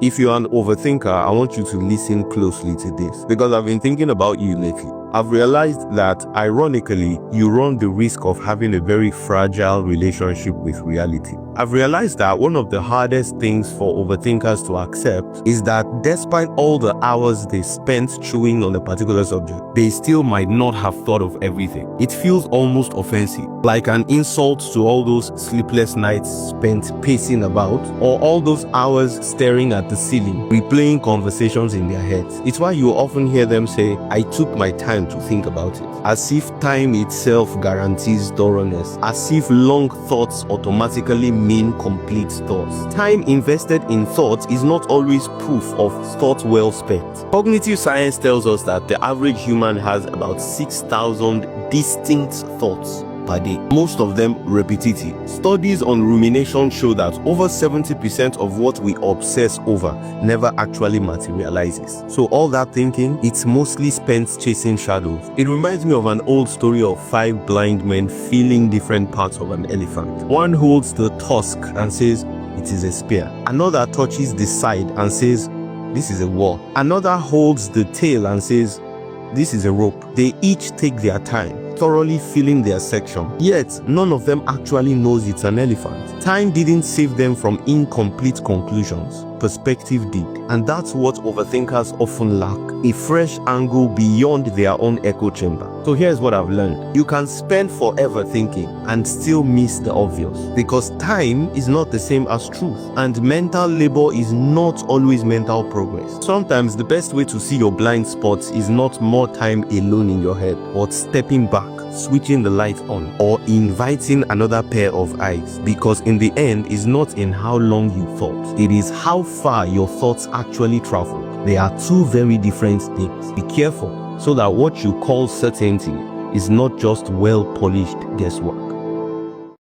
If you're an overthinker, I want you to listen closely to this, because I've been thinking about you lately. I've realized that, ironically, you run the risk of having a very fragile relationship with reality. I've realized that one of the hardest things for overthinkers to accept is that despite all the hours they spent chewing on a particular subject, they still might not have thought of everything. It feels almost offensive, like an insult to all those sleepless nights spent pacing about, or all those hours staring at the ceiling, replaying conversations in their heads. It's why you often hear them say, "I took my time to think about it," as if time itself guarantees thoroughness, as if long thoughts automatically mean complete thoughts. Time invested in thought is not always proof of thought well spent. Cognitive science tells us that the average human has about 6,000 distinct thoughts per day, most of them repetitive. Studies on rumination show that over 70% of what we obsess over never actually materializes. So all that thinking, it's mostly spent chasing shadows. It reminds me of an old story of 5 blind men feeling different parts of an elephant. One holds the tusk and says, "It is a spear." Another touches the side and says, "This is a wall." Another holds the tail and says, "This is a rope." They each take their time, thoroughly feeling their section, yet none of them actually knows it's an elephant. Time didn't save them from incomplete conclusions. Perspective did. And that's what overthinkers often lack: a fresh angle beyond their own echo chamber. So here's what I've learned. You can spend forever thinking and still miss the obvious, because time is not the same as truth, and mental labor is not always mental progress. Sometimes the best way to see your blind spots is not more time alone in your head, but stepping back, switching the light on, or inviting another pair of eyes, because in the end, it's not in how long you thought, it is how far your thoughts actually travel. They are two very different things. Be careful, so that what you call certainty is not just well-polished guesswork.